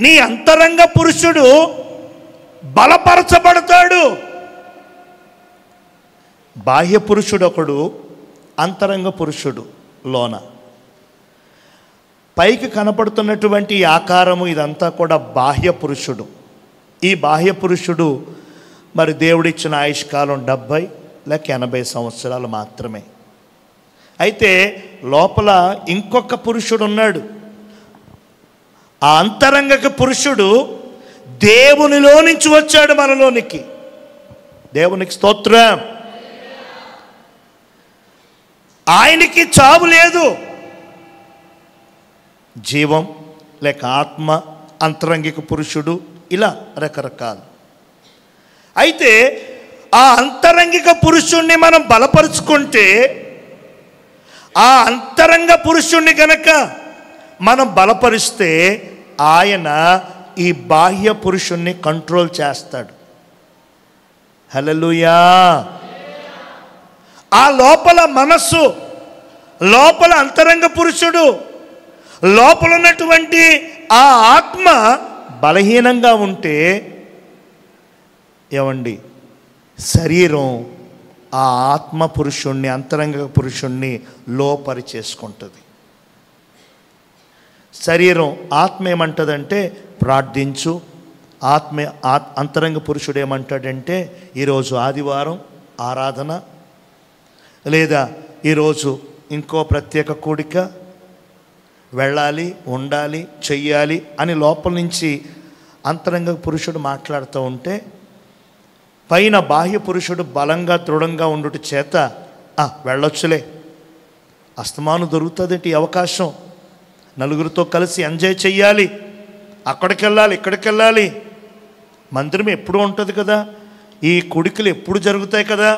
నీ అంతరంగ పురుషుడు బలపరచబడతాడు. బాహ్య పురుషుడు ఒకడు, అంతరంగ పురుషుడు లోన. పైకి కనపడుతున్నటువంటి ఆకారము ఇదంతా కూడా బాహ్య పురుషుడు. ఈ బాహ్య పురుషుడు మరి దేవుడిచ్చిన ఆయుష్కాలం 70 లేక 80 సంవత్సరాలు మాత్రమే. అయితే లోపల ఇంకొక పురుషుడు ఉన్నాడు. ఆ అంతరంగక పురుషుడు దేవునిలో నుంచి వచ్చాడు మనలోనికి. దేవునికి స్తోత్రం. ఆయనకి చావు లేదు. జీవం లేక ఆత్మ, అంతరంగిక పురుషుడు, ఇలా రకరకాలు. అయితే ఆ అంతరంగిక పురుషుణ్ణి మనం బలపరుచుకుంటే, ఆ అంతరంగ పురుషుణ్ణి గనక మనం బలపరిస్తే ఆయన ఈ బాహ్య పురుషుణ్ణి కంట్రోల్ చేస్తాడు. హల్లెలూయా. ఆ లోపల మనస్సు, లోపల అంతరంగ పురుషుడు, లోపల ఉన్నటువంటి ఆ ఆత్మ బలహీనంగా ఉంటే ఏమండి, శరీరం ఆ ఆత్మ పురుషుణ్ణి, అంతరంగ పురుషుణ్ణి లోపరిచేసుకుంటుంది. శరీరం ఆత్మ ఏమంటుందంటే ప్రార్థించు, అంతరంగ పురుషుడు ఏమంటాడంటే ఈరోజు ఆదివారం ఆరాధన, లేదా ఈరోజు ఇంకో ప్రత్యేక కూడిక, వెళ్ళాలి, ఉండాలి, చెయ్యాలి అని లోపల నుంచి అంతరంగ పురుషుడు మాట్లాడుతూ ఉంటే, పైన బాహ్య పురుషుడు బలంగా దృఢంగా ఉండుట చేత వెళ్ళొచ్చులే, అస్తమాను దొరుకుతుందేంటి అవకాశం, నలుగురితో కలిసి ఎంజాయ్ చెయ్యాలి, అక్కడికి వెళ్ళాలి, ఇక్కడికి వెళ్ళాలి, మందిరం ఎప్పుడు ఉంటుంది కదా, ఈ కుడికలు ఎప్పుడు జరుగుతాయి కదా,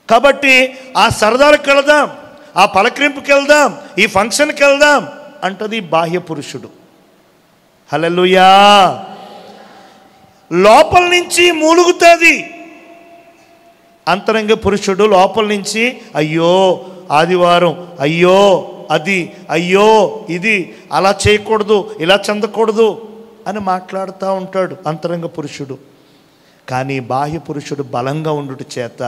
కాబట్టి ఆ సరదాలకు వెళదాం, ఆ పలకరింపుకి వెళ్దాం, ఈ ఫంక్షన్కి వెళ్దాం అంటది బాహ్య పురుషుడు. హల్లెలూయా. లోపల నుంచి మూలుగుతుంది అంతరంగ పురుషుడు. లోపల నుంచి అయ్యో ఆదివారం, అయ్యో అది, అయ్యో ఇది, అలా చేయకూడదు, ఇలా చెందకూడదు అని మాట్లాడుతూ ఉంటాడు అంతరంగ పురుషుడు. కానీ బాహ్య పురుషుడు బలంగా ఉండుట చేత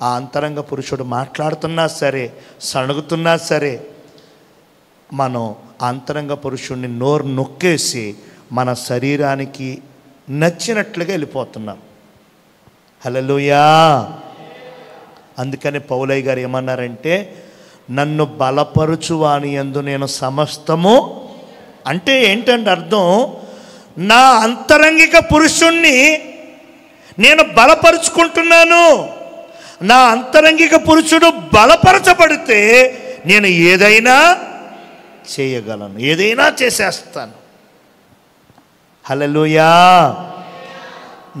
ఆ అంతరంగ పురుషుడు మాట్లాడుతున్నా సరే, సణుగుతున్నా సరే, మనం అంతరంగ పురుషుడిని నోరు నొక్కేసి మన శరీరానికి నచ్చినట్లుగా వెళ్ళిపోతున్నాం. హల్లెలూయా. అందుకని పౌలయ్య గారు ఏమన్నారంటే, నన్ను బలపరుచువాని యందు నేను సమస్తము, అంటే ఏంటంటే అర్థం, నా అంతరంగిక పురుషుణ్ణి నేను బలపరుచుకుంటున్నాను. నా అంతరంగిక పురుషుడు బలపరచబడితే నేను ఏదైనా చేయగలను, ఏదైనా చేసేస్తాను. హల్లెలూయా.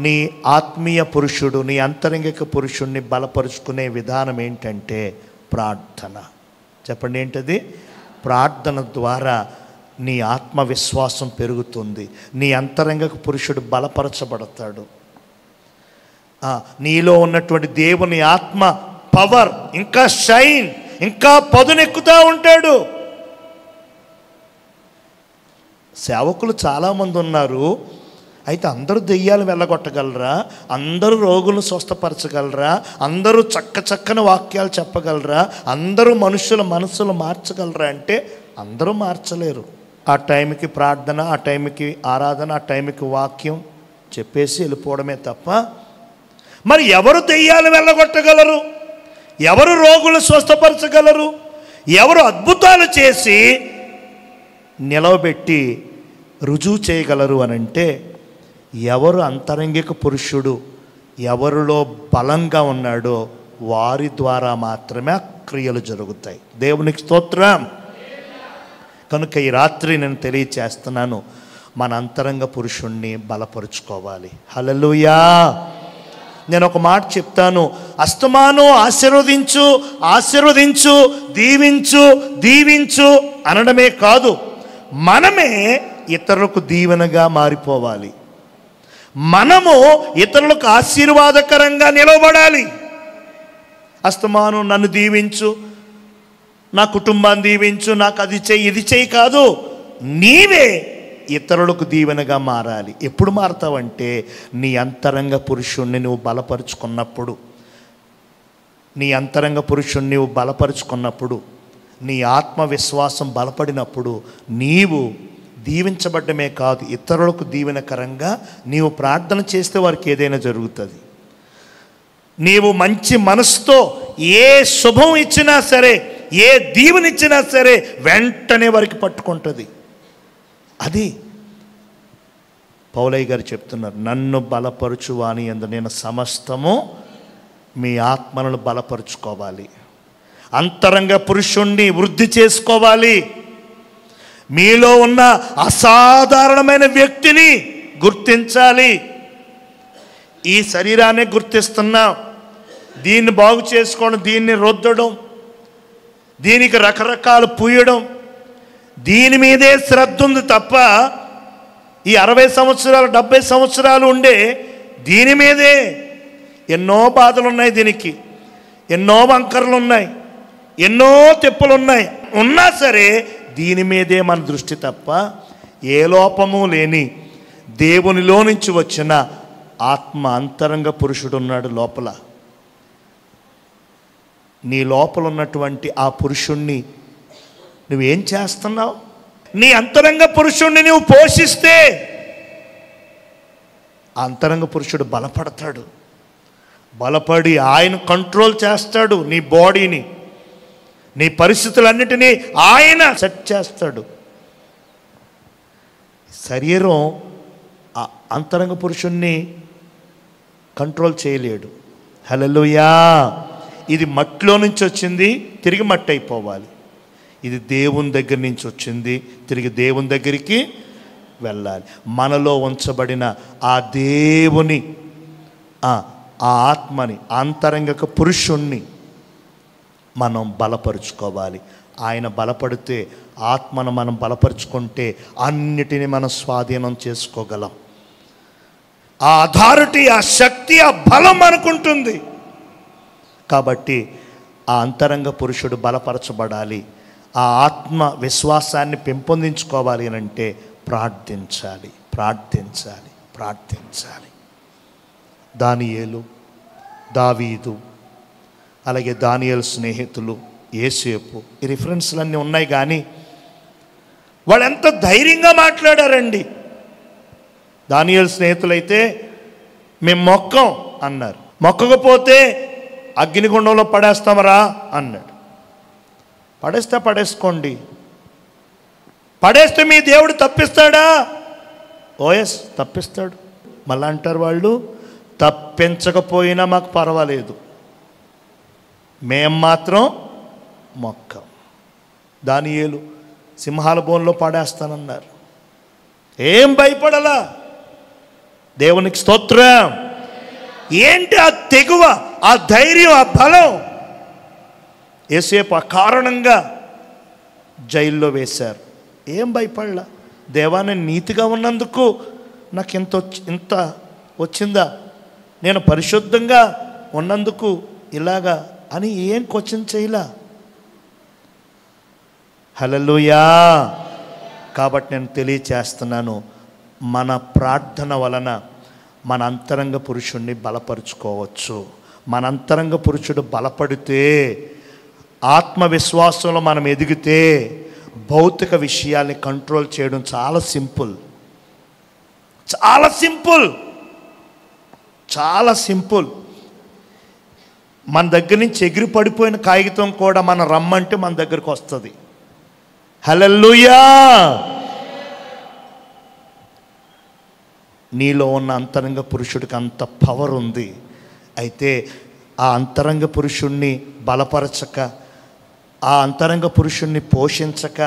నీ ఆత్మీయ పురుషుడు, నీ అంతరంగిక పురుషుణ్ణి బలపరుచుకునే విధానం ఏంటంటే ప్రార్థన. చెప్పండి ఏంటది? ప్రార్థన ద్వారా నీ ఆత్మవిశ్వాసం పెరుగుతుంది, నీ అంతరంగిక పురుషుడు బలపరచబడతాడు. నీలో ఉన్నటువంటి దేవుని ఆత్మ పవర్ ఇంకా షైన్, ఇంకా పదునెక్కుతూ ఉంటాడు. సేవకులు చాలామంది ఉన్నారు, అయితే అందరూ దెయ్యాలు వెళ్ళగొట్టగలరా? అందరూ రోగులను స్వస్థపరచగలరా? అందరూ చక్కని వాక్యాలు చెప్పగలరా? అందరూ మనుషుల మనసులు మార్చగలరా అంటే అందరూ మార్చలేరు. ఆ టైంకి ప్రార్థన, ఆ టైంకి ఆరాధన, ఆ టైంకి వాక్యం చెప్పేసి వెళ్ళిపోవడమే తప్ప, మరి ఎవరు దెయ్యాలు వెళ్ళగొట్టగలరు? ఎవరు రోగులు స్వస్థపరచగలరు? ఎవరు అద్భుతాలు చేసి నిలవబెట్టి రుజువు చేయగలరు అని అంటే, ఎవరు అంతరంగిక పురుషుడు ఎవరిలో బలంగా ఉన్నాడో వారి ద్వారా మాత్రమే క్రియలు జరుగుతాయి. దేవునికి స్తోత్రం. కనుక ఈ రాత్రి నేను తెలియచేస్తున్నాను, మన అంతరంగ పురుషుణ్ణి బలపరుచుకోవాలి. హల్లెలూయా. నేను ఒక మాట చెప్తాను, అస్తమాను ఆశీర్వదించు, ఆశీర్వదించు, దీవించు, దీవించు అనడమే కాదు, మనమే ఇతరులకు దీవెనగా మారిపోవాలి. మనము ఇతరులకు ఆశీర్వాదకరంగా నిలవబడాలి. అస్తమాను నన్ను దీవించు, నా కుటుంబాన్ని దీవించు, నాకు అది చెయ్యి, ఇది చెయ్యి కాదు, నీవే ఇతరులకు దీవెనగా మారాలి. ఎప్పుడు మారుతావంటే నీ అంతరంగ పురుషుణ్ణి నువ్వు బలపరుచుకున్నప్పుడు, నీ అంతరంగ పురుషుణ్ణి నువ్వు బలపరుచుకున్నప్పుడు, నీ ఆత్మవిశ్వాసం బలపడినప్పుడు నీవు దీవించబడ్డమే కాదు, ఇతరులకు దీవెనకరంగా నీవు ప్రార్థన చేస్తే వారికి ఏదైనా జరుగుతుంది. నీవు మంచి మనసుతో ఏ శుభం ఇచ్చినా సరే, ఏ దీవెనిచ్చినా సరే వెంటనే వారికి పట్టుకుంటుంది. అది పౌలయ్య గారు చెప్తున్నారు, నన్ను బలపరుచువాని యందు నేను సమస్తము. మీ ఆత్మలను బలపరుచుకోవాలి, అంతరంగ పురుషుణ్ణి వృద్ధి చేసుకోవాలి. మీలో ఉన్న అసాధారణమైన వ్యక్తిని గుర్తించాలి. ఈ శరీరాన్ని గుర్తిస్తున్నాం, దీన్ని బాగు చేసుకోవడం, దీన్ని రుద్దడం, దీనికి రకరకాలు పూయడం, దీని మీదే శ్రద్ధ ఉంది తప్ప ఈ 60 సంవత్సరాలు 70 సంవత్సరాలు ఉండే దీని మీదే ఎన్నో బాధలు ఉన్నాయి, దీనికి ఎన్నో వంకరలు ఉన్నాయి, ఎన్నో తెప్పులు ఉన్నాయి. ఉన్నా సరే దీని మీదే మన దృష్టి తప్ప ఏ లోపము లేని దేవునిలో నుంచి వచ్చిన ఆత్మ అంతరంగ పురుషుడు ఉన్నాడు లోపల. నీ లోపల ఉన్నటువంటి ఆ పురుషుణ్ణి నువ్వేం చేస్తున్నావు? నీ అంతరంగ పురుషుణ్ణి నువ్వు పోషిస్తే ఆ అంతరంగ పురుషుడు బలపడతాడు. బలపడి ఆయన కంట్రోల్ చేస్తాడు నీ బాడీని, నీ పరిస్థితులన్నిటినీ ఆయన సెట్ చేస్తాడు. శరీరం ఆ అంతరంగ పురుషుణ్ణి కంట్రోల్ చేయలేడు. హల్లెలూయా. ఇది మట్టిలో నుంచి వచ్చింది, తిరిగి మట్టి అయిపోవాలి. ఇది దేవుని దగ్గర నుంచి వచ్చింది, తిరిగి దేవుని దగ్గరికి వెళ్ళాలి. మనలో ఉంచబడిన ఆ దేవుని ఆ ఆత్మని, అంతరంగక పురుషుణ్ణి మనం బలపరుచుకోవాలి. ఆయన బలపడితే, ఆత్మను మనం బలపరుచుకుంటే అన్నిటినీ మనం స్వాధీనం చేసుకోగలం. ఆ అథారిటీ, ఆ శక్తి, ఆ బలం మనకుంటుంది. కాబట్టి ఆ అంతరంగ పురుషుడు బలపరచబడాలి. ఆ ఆత్మ విశ్వాసాన్ని పెంపొందించుకోవాలి అని అంటే ప్రార్థించాలి, ప్రార్థించాలి, ప్రార్థించాలి. దానియేలు, దావీదు, అలాగే దానియేలు స్నేహితులు, యేసేపు, ఈ రిఫరెన్స్లన్నీ ఉన్నాయి. కానీ వాళ్ళు ఎంత ధైర్యంగా మాట్లాడారండి. దానియేలు స్నేహితులైతే మేము మొక్కం అన్నారు. మొక్కకపోతే అగ్నిగుండంలో పడేస్తామరా అన్నాడు. పడేస్తే పడేసుకోండి, పడేస్తే మీ దేవుడు తప్పిస్తాడా? ఓఎస్ తప్పిస్తాడు. మళ్ళా అంటారు వాళ్ళు, తప్పించకపోయినా మాకు పర్వాలేదు, మేం మాత్రం మొక్కం. దానియేలు సింహాల బోన్లో పడేస్తానన్నారు. ఏం భయపడలా. దేవునికి స్తోత్రం. ఏంటి ఆ తెగువ, ఆ ధైర్యం, ఆ బలం? యేసేపు ఆ కారణంగా జైల్లో వేశారు. ఏం భయపడలా. దేవా, నేను నీతిగా ఉన్నందుకు నాకు ఇంత వచ్చిందా, నేను పరిశుద్ధంగా ఉన్నందుకు ఇలాగా అని ఏం క్వశ్చన్ చేయలా. హల్లెలూయా. కాబట్టి నేను తెలియచేస్తున్నాను, మన ప్రార్థన వలన మన అంతరంగ పురుషుణ్ణి బలపరుచుకోవచ్చు. మన అంతరంగ పురుషుడు బలపడితే, ఆత్మవిశ్వాసంలో మనం ఎదిగితే భౌతిక విషయాల్ని కంట్రోల్ చేయడం చాలా సింపుల్, చాలా సింపుల్, చాలా సింపుల్. మన దగ్గర నుంచి ఎగిరి పడిపోయిన కాగితం కూడా మనం రమ్మంటే మన దగ్గరకు వస్తుంది. హల్లెలూయా. నీలో ఉన్న అంతరంగ పురుషుడికి అంత పవర్ ఉంది. అయితే ఆ అంతరంగ పురుషుణ్ణి బలపరచక, ఆ అంతరంగ పురుషుణ్ణి పోషించక,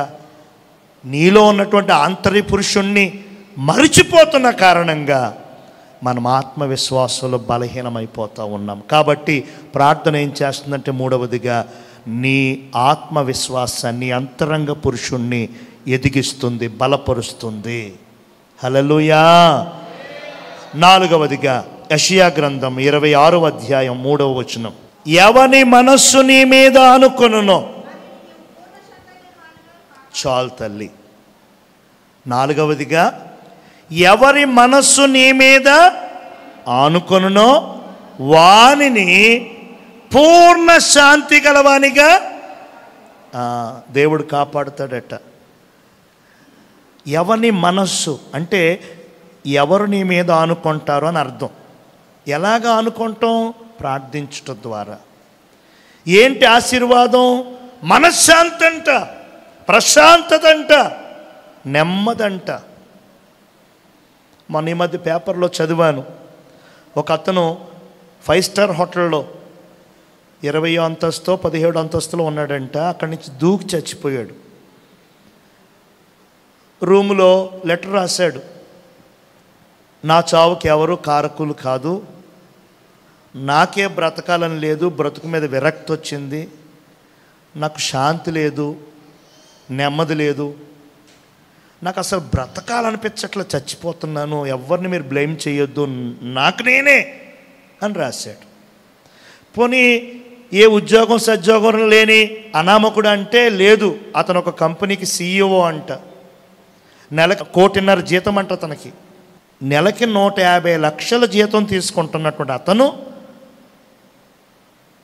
నీలో ఉన్నటువంటి ఆంతర్య పురుషుణ్ణి మరిచిపోతున్న కారణంగా మనం ఆత్మవిశ్వాసంలో బలహీనమైపోతూ ఉన్నాం. కాబట్టి ప్రార్థన ఏం చేస్తుందంటే, మూడవదిగా నీ ఆత్మవిశ్వాసాన్ని, అంతరంగ పురుషుణ్ణి ఎదిగిస్తుంది, బలపరుస్తుంది. హల్లెలూయా. నాలుగవదిగా యెషయా గ్రంథం 26వ అధ్యాయం 3వ వచనం, ఎవని మనస్సు నీ మీద అనుకొనునో చాలు తల్లి. నాలుగవదిగా, ఎవరి మనస్సు నీ మీద ఆనుకొనునో వానిని పూర్ణ శాంతి గలవానిగా దేవుడు కాపాడుతాడట. ఎవరి మనస్సు అంటే ఎవరు నీ మీద ఆనుకుంటారో అని అర్థం. ఎలాగ ఆనుకుంటాం? ప్రార్థించటం ద్వారా. ఏంటి ఆశీర్వాదం? మనశ్శాంతి అంట, ప్రశాంతత అంట, నెమ్మదంట. మొన్న ఈ మధ్య పేపర్లో చదివాను, ఒక అతను 5 స్టార్ హోటల్లో 20వ అంతస్తు 17వ అంతస్తులో ఉన్నాడంట. అక్కడి నుంచి దూకి చచ్చిపోయాడు. రూములో లెటర్ రాశాడు, నా చావుకి ఎవరు కారకులు కాదు, నాకే బ్రతకాలని లేదు, బ్రతుకు మీద విరక్తి వచ్చింది, నాకు శాంతి లేదు, నెమ్మది లేదు, నాకు అసలు బ్రతకాలనిపించట్లా, చచ్చిపోతున్నాను, ఎవరిని మీరు బ్లేమ్ చేయొద్దు, నాకు నేనే అని రాశాడు. పోనీ ఏ ఉద్యోగం సద్యోగం లేని అనామకుడు అంటే లేదు, అతను ఒక కంపెనీకి CEO అంట, నెలకు 1.5 కోటి జీతం అంట. అతనికి నెలకి 150 లక్షల జీతం తీసుకుంటున్నటువంటి అతను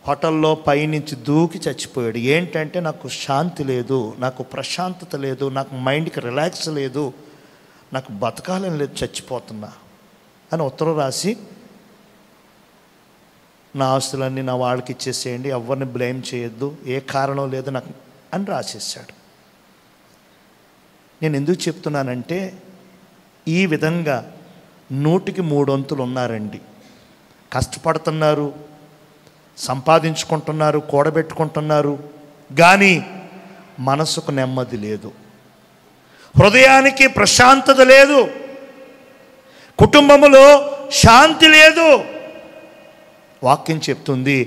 హోటల్లో పైనుంచి దూకి చచ్చిపోయాడు. ఏంటంటే నాకు శాంతి లేదు, నాకు ప్రశాంతత లేదు, నాకు మైండ్కి రిలాక్స్ లేదు, నాకు బతకాలని లేదు, చచ్చిపోతున్నా అని ఉత్తరం రాసి నా ఆస్తులన్నీ నా వాళ్ళకి ఇచ్చేసేయండి, ఎవరిని బ్లేమ్ చేయొద్దు, ఏ కారణం లేదు నాకు అని రాసేసాడు. నేను ఎందుకు చెప్తున్నానంటే ఈ విధంగా 100కి 3 వంతులు ఉన్నారండి. కష్టపడుతున్నారు, సంపాదించుకుంటున్నారు, కూడబెట్టుకుంటున్నారు, కానీ మనసుకు నెమ్మది లేదు, హృదయానికి ప్రశాంతత లేదు, కుటుంబములో శాంతి లేదు. వాక్యం చెప్తుంది,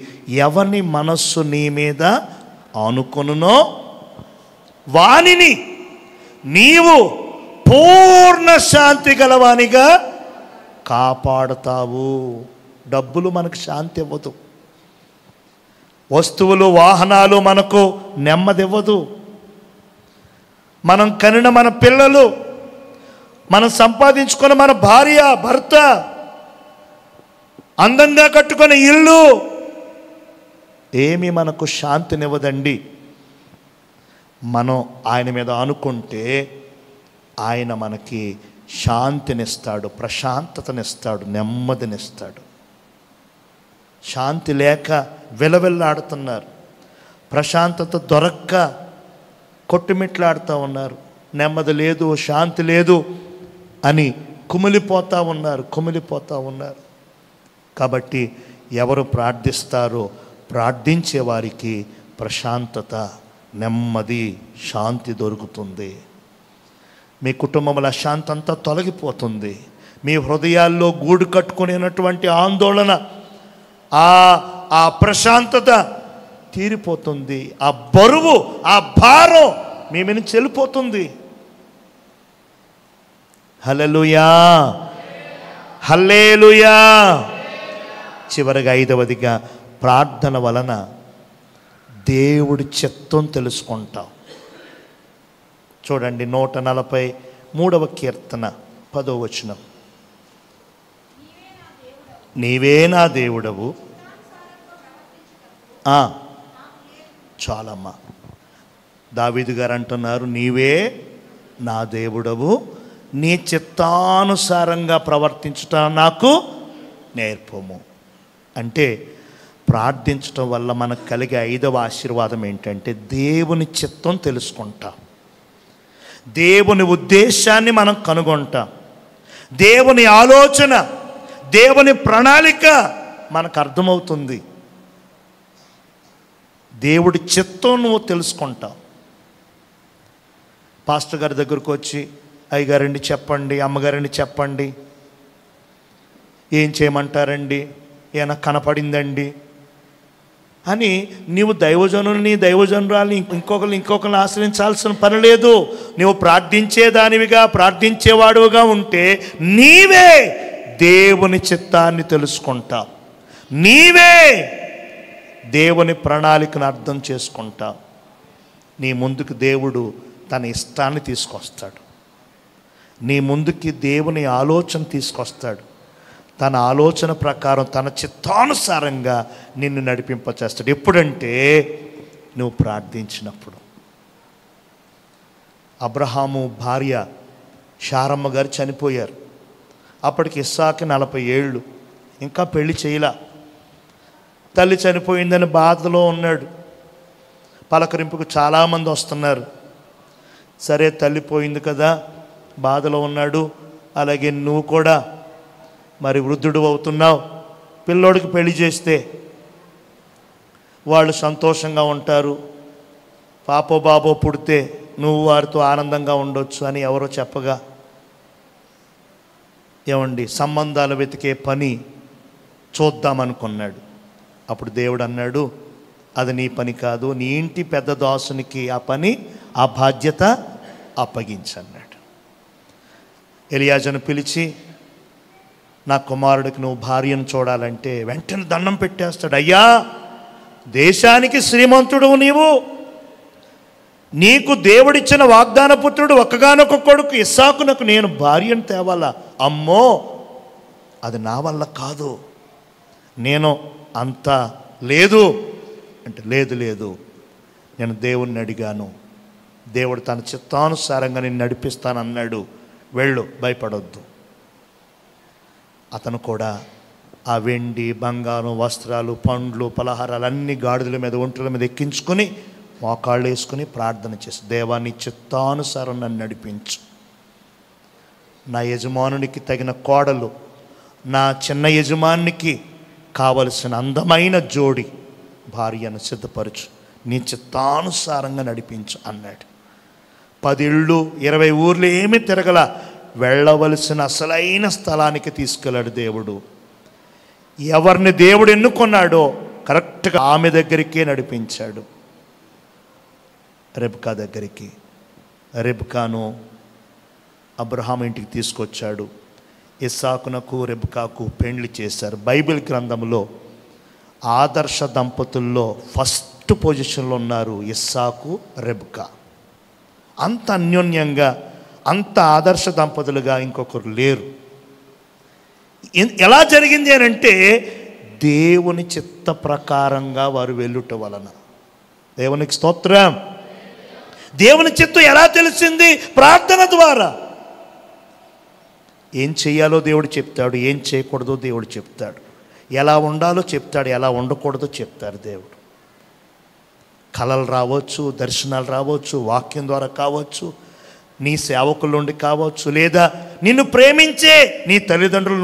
ఎవని మనస్సు నీ మీద ఆనుకొనునో వానిని నీవు పూర్ణ శాంతి గలవానిగా కాపాడుతావు. డబ్బులు మనకు శాంతి ఇవ్వదు, వస్తువులు వాహనాలు మనకు నెమ్మది ఇవ్వదు, మనం కనిన మన పిల్లలు, మనం సంపాదించుకున్న మన భార్య భర్త, అందంగా కట్టుకున్న ఇల్లు ఏమీ మనకు శాంతినివ్వదండి. మనం ఆయన మీద ఆనుకుంటే ఆయన మనకి శాంతినిస్తాడు, ప్రశాంతతనిస్తాడు, నెమ్మదినిస్తాడు. శాంతి లేక విలవిల్లాడుతున్నారు, ప్రశాంతత దొరక్క కొట్టుమిట్లాడుతూ ఉన్నారు, నెమ్మది లేదు, శాంతి లేదు అని కుమిలిపోతూ ఉన్నారు. కాబట్టి ఎవరు ప్రార్థిస్తారో ప్రార్థించే వారికి ప్రశాంతత, నెమ్మది, శాంతి దొరుకుతుంది. మీ కుటుంబంలో అశాంతి అంతా తొలగిపోతుంది. మీ హృదయాల్లో గూడు కట్టుకునేటువంటి ఆందోళన, ఆ ప్రశాంతత తీరిపోతుంది. ఆ బరువు, ఆ భారం మీ మీద నుంచి వెళ్ళిపోతుంది. హల్లెలూయా, హల్లెలూయా. చివరిగా 5వదిగా, ప్రార్థన వలన దేవుడి చిత్తం తెలుసుకుంటాం. చూడండి 143వ కీర్తన 10వ వచనం, నీవే నా దేవుడవు. చాలమ్మా, దావీదు గారు అంటున్నారు, నీవే నా దేవుడవు, నీ చిత్తానుసారంగా ప్రవర్తించుట నాకు నేర్పము. అంటే ప్రార్థించటం వల్ల మనకు కలిగే 5వ ఆశీర్వాదం ఏంటంటే దేవుని చిత్తం తెలుసుకుంటాం, దేవుని ఉద్దేశాన్ని మనం కనుగొంటాం, దేవుని ఆలోచన, దేవుని ప్రణాళిక మనకు అర్థమవుతుంది. దేవుడి చిత్తం నువ్వు తెలుసుకుంటావు. పాస్టర్ గారి దగ్గరకు వచ్చి, అయ్యగారండి చెప్పండి, అమ్మగారండి చెప్పండి, ఏం చేయమంటారండి, ఏమైనా కనపడిందండి అని నీవు దైవజనురాల్ని ఇంకొకరిని ఆశ్రయించాల్సిన పని లేదు. నువ్వు ప్రార్థించేదానివిగా, ప్రార్థించేవాడుగా ఉంటే నీవే దేవుని చిత్తాన్ని తెలుసుకుంటావు, నీవే దేవుని ప్రణాళికను అర్థం చేసుకుంటావు. నీ ముందుకు దేవుడు తన ఇష్టాన్ని తీసుకొస్తాడు. నీ ముందుకి దేవుని ఆలోచన తీసుకొస్తాడు. తన ఆలోచన ప్రకారం తన చిత్తానుసారంగా నిన్ను నడిపింపచేస్తాడు. ఎప్పుడంటే నువ్వు ప్రార్థించినప్పుడు. అబ్రహాము భార్య శారమ్మ గారు చనిపోయారు. అప్పటికి ఇస్సాకు 40 ఏళ్ళు, ఇంకా పెళ్లి చేయలా. తల్లి చనిపోయిందని బాధలో ఉన్నాడు. పలకరింపుకు చాలామంది వస్తున్నారు. సరే, తల్లి పోయింది కదా, బాధలో ఉన్నాడు. అలాగే నువ్వు కూడా మరి వృద్ధుడు అవుతున్నావు, పిల్లోడికి పెళ్లి చేస్తే వాళ్ళు సంతోషంగా ఉంటారు, పాపో బాబో పుడితే నువ్వు వారితో ఆనందంగా ఉండొచ్చు అని ఎవరో చెప్పగా, ఏమండి సంబంధాలు వెతికే పని చూద్దామనుకున్నాడు. అప్పుడు దేవుడు అన్నాడు, అది నీ పని కాదు, నీ ఇంటి పెద్ద దాసునికి ఆ పని, ఆ బాధ్యత అప్పగించన్నాడు. ఎలియాజను పిలిచి, నా కుమారుడికి నువ్వు భార్యను చూడాలంటే వెంటనే దండం పెట్టేస్తాడు. అయ్యా, దేశానికి శ్రీమంతుడు నీవు, నీకు దేవుడిచ్చిన వాగ్దాన పుత్రుడు ఒక్కగానొక్క కొడుకు ఇస్సాకునకు నేను భార్యను తేవాలా? అమ్మో, అది నా వల్ల కాదు, నేను అంత లేదు అంటే, లేదు నేను దేవుణ్ణి అడిగాను, దేవుడు తన చిత్తానుసారంగా నేను నడిపిస్తానన్నాడు, వెళ్ళు, భయపడొద్దు. అతను కూడా ఆ వెండి బంగారం వస్త్రాలు పండ్లు పలహారాలు అన్నీ గాడిదల మీద ఒంటెల మీద ఎక్కించుకొని మోకాళ్ళు వేసుకుని ప్రార్థన చేసి, దేవా నీ చిత్తానుసారం నన్ను నడిపించు, నా యజమానునికి తగిన కోడలు, నా చిన్న యజమానికి కావలసిన అందమైన జోడి భార్యను సిద్ధపరచు, నీ చిత్తానుసారంగా నడిపించు అన్నాడు. 10 ఇళ్ళు 20 ఊర్లు ఏమీ తిరగల, వెళ్ళవలసిన అసలైన స్థలానికి తీసుకెళ్ళాడు దేవుడు. ఎవరిని దేవుడు ఎన్నుకున్నాడో కరెక్ట్గా ఆమె దగ్గరికే నడిపించాడు, రెబ్కా దగ్గరికి. రెబ్కాను అబ్రహాం ఇంటికి తీసుకొచ్చాడు. ఇస్సాకునకు రెబ్కాకు పెండ్లి చేశారు. బైబిల్ గ్రంథంలో ఆదర్శ దంపతుల్లో ఫస్ట్ పొజిషన్లో ఉన్నారు ఇస్సాకు, రెబ్కా. అంత అన్యోన్యంగా, అంత ఆదర్శ దంపతులుగా ఇంకొకరు లేరు. ఎలా జరిగింది అని అంటే, దేవుని చిత్త ప్రకారంగా వారు వెళ్ళుట వలన. దేవునికి స్తోత్రం. దేవుని చిత్తం ఎలా తెలిసింది? ప్రార్థన ద్వారా. ఏం చేయాలో దేవుడు చెప్తాడు, ఏం చేయకూడదో దేవుడు చెప్తాడు, ఎలా ఉండాలో చెప్తాడు, ఎలా ఉండకూడదో చెప్తాడు దేవుడు. కలలు రావచ్చు, దర్శనాలు రావచ్చు, వాక్యం ద్వారా కావచ్చు, నీ సేవకుల నుండి కావచ్చు, లేదా నిన్ను ప్రేమించే నీ తల్లిదండ్రుల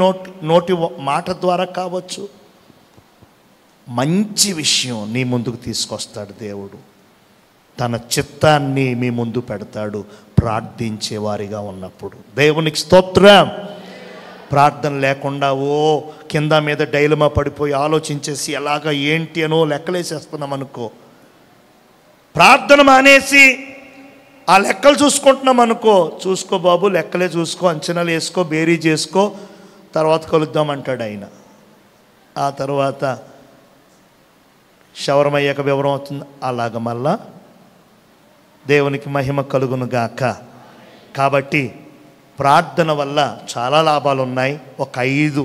నోటి మాట ద్వారా కావచ్చు. మంచి విషయం నీ ముందుకు తీసుకొస్తాడు దేవుడు. తన చిత్తాన్ని మీ ముందు పెడతాడు ప్రార్థించే వారిగా ఉన్నప్పుడు. దేవునికి స్తోత్రం. ప్రార్థన లేకుండా కింద మీద డైలమా పడిపోయి ఆలోచించేసి ఎలాగా ఏంటి అనో లెక్కలేసేస్తున్నాం అనుకో, ప్రార్థన మానేసి ఆ లెక్కలు చూసుకుంటున్నాం అనుకో, చూసుకో బాబు, లెక్కలే చూసుకో, అంచనాలు వేసుకో, బేరీ చేసుకో, తర్వాత కలుద్దామంటాడు ఆయన. ఆ తర్వాత శవరమయ్యాక వివరం అవుతుంది. అలాగ మళ్ళా దేవునికి మహిమ కలుగును గాక. కాబట్టి ప్రార్థన వల్ల చాలా లాభాలు ఉన్నాయి. ఒక 5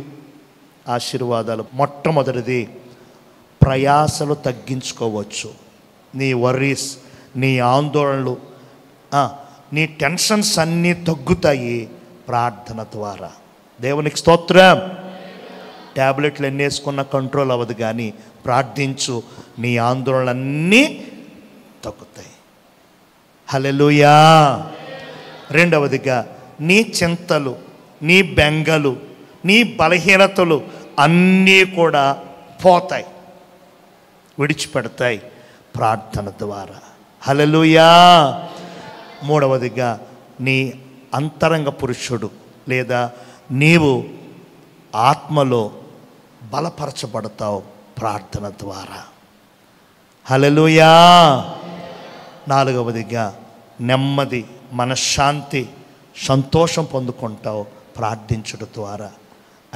ఆశీర్వాదాలు. మొట్టమొదటిది, ప్రయాసలు తగ్గించుకోవచ్చు. నీ వర్రీస్, నీ ఆందోళనలు, నీ టెన్షన్స్ అన్నీ తగ్గుతాయి ప్రార్థన ద్వారా. దేవునికి స్తోత్రం. ట్యాబ్లెట్లు ఎన్ని వేసుకున్నా కంట్రోల్ అవ్వదు, కానీ ప్రార్థించు, నీ ఆందోళనలన్నీ తగ్గుతాయి. హల్లెలూయా. రెండవదిగా, నీ చింతలు, నీ బెంగలు, నీ బలహీనతలు అన్నీ కూడా పోతాయి, విడిచిపెడతాయి ప్రార్థన ద్వారా. హల్లెలూయా. మూడవదిగా, నీ అంతరంగ పురుషుడు లేదా నీవు ఆత్మలో బలపరచబడతావు ప్రార్థన ద్వారా. హల్లెలూయా. నాలుగవదిగా, నెమ్మది, మనశ్శాంతి, సంతోషం పొందుకుంటావు ప్రార్థించడం ద్వారా.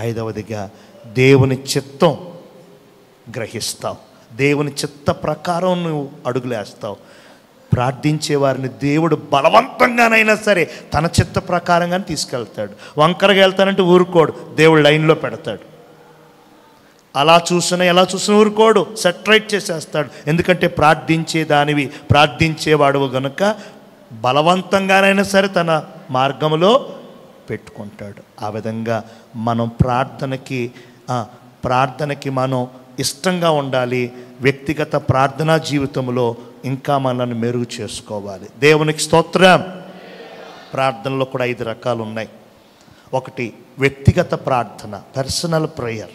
ఐదవదిగా, దేవుని చిత్తం గ్రహిస్తావు, దేవుని చిత్త ప్రకారం నువ్వు అడుగులేస్తావు. ప్రార్థించే వారిని దేవుడు బలవంతంగానైనా సరే తన చిత్త ప్రకారంగానే తీసుకెళ్తాడు. వంకరగా వెళ్తానంటే ఊరుకోడు, దేవుడు లైన్లో పెడతాడు. అలా చూసినా ఎలా చూసినా ఊరుకోడు, సెటరైట్ చేసేస్తాడు. ఎందుకంటే ప్రార్థించే దానివి, ప్రార్థించేవాడు గనుక బలవంతంగానైనా సరే తన మార్గంలో పెట్టుకుంటాడు. ఆ విధంగా మనం ప్రార్థనకి మనం ఇష్టంగా ఉండాలి. వ్యక్తిగత ప్రార్థనా జీవితంలో ఇంకా మనల్ని మెరుగు చేసుకోవాలి. దేవునికి స్తోత్రం. ప్రార్థనలో కూడా 5 రకాలు ఉన్నాయి. ఒకటి వ్యక్తిగత ప్రార్థన, పర్సనల్ ప్రేయర్.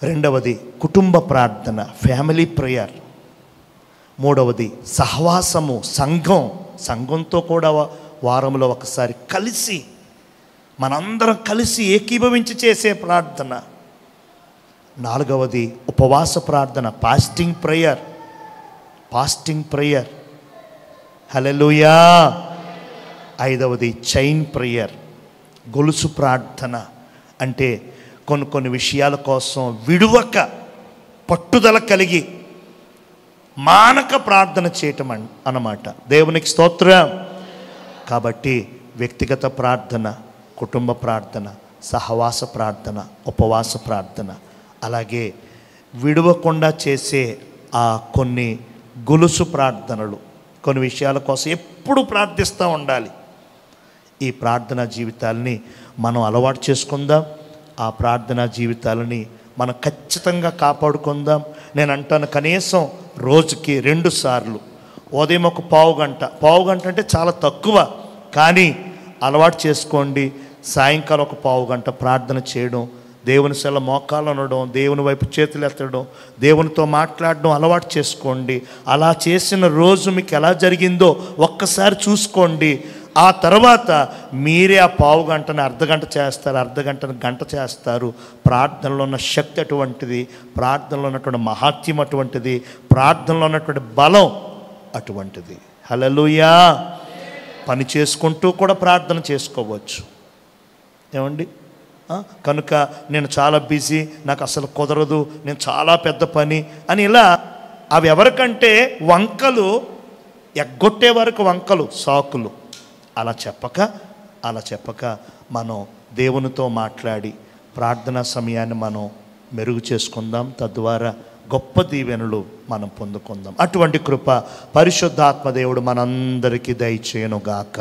రెండవది కుటుంబ ప్రార్థన, ఫ్యామిలీ ప్రేయర్. మూడవది సహవాసము, సంఘంతో కూడా వారంలో ఒకసారి కలిసి మనందరం కలిసి ఏకీభవించి చేసే ప్రార్థన. నాలుగవది ఉపవాస ప్రార్థన, ఫాస్టింగ్ ప్రేయర్. హల్లెలూయా. ఐదవది చైన్ ప్రేయర్, గొలుసు ప్రార్థన. అంటే కొన్ని విషయాల కోసం విడువక పట్టుదల కలిగి మానక ప్రార్థన చేయటం అన్నమాట. దేవునికి స్తోత్రం. కాబట్టి వ్యక్తిగత ప్రార్థన, కుటుంబ ప్రార్థన, సహవాస ప్రార్థన, ఉపవాస ప్రార్థన, అలాగే విడవకుండా చేసే కొన్ని గొలుసు ప్రార్థనలు, కొన్ని విషయాల కోసం ఎప్పుడు ప్రార్థిస్తూ ఉండాలి. ఈ ప్రార్థనా జీవితాలని మనం అలవాటు చేసుకుందాం. ఆ ప్రార్థనా జీవితాలని మనం ఖచ్చితంగా కాపాడుకుందాం. నేను అంటాను, కనీసం రోజుకి 2 సార్లు, ఉదయం ఒక పావు గంట అంటే చాలా తక్కువ, కానీ అలవాటు చేసుకోండి. సాయంకాలం ఒక పావు గంట ప్రార్థన చేయడం, దేవుని సెల మోకాలు అనడం, దేవుని వైపు చేతులు ఎత్తడం, దేవునితో మాట్లాడడం అలవాటు చేసుకోండి. అలా చేసిన రోజు మీకు ఎలా జరిగిందో ఒక్కసారి చూసుకోండి. ఆ తర్వాత మీరే ఆ పావు గంటని అర్ధగంట చేస్తారు, అర్ధగంటని గంట చేస్తారు. ప్రార్థనలో ఉన్న శక్తి అటువంటిది, ప్రార్థనలో ఉన్నటువంటి మహాత్యం అటువంటిది, ప్రార్థనలో ఉన్నటువంటి బలం అటువంటిది. హల్లెలూయా. పని చేసుకుంటూ కూడా ప్రార్థన చేసుకోవచ్చు. ఏమండి? కనుక నేను చాలా బిజీ, నాకు అసలు కుదరదు, నేను చాలా పెద్ద పని అని ఇలా అవి ఎవరికంటే వంకలు ఎగ్గొట్టే వరకు వంకలు, సాకులు. అలా చెప్పక మనం దేవునితో మాట్లాడి ప్రార్థనా సమయాన్ని మనం మెరుగు చేసుకుందాం. తద్వారా గొప్ప దీవెనలు మనం పొందుకుందాం. అటువంటి కృప పరిశుద్ధాత్మ దేవుడు మనందరికీ దయచేయునుగాక.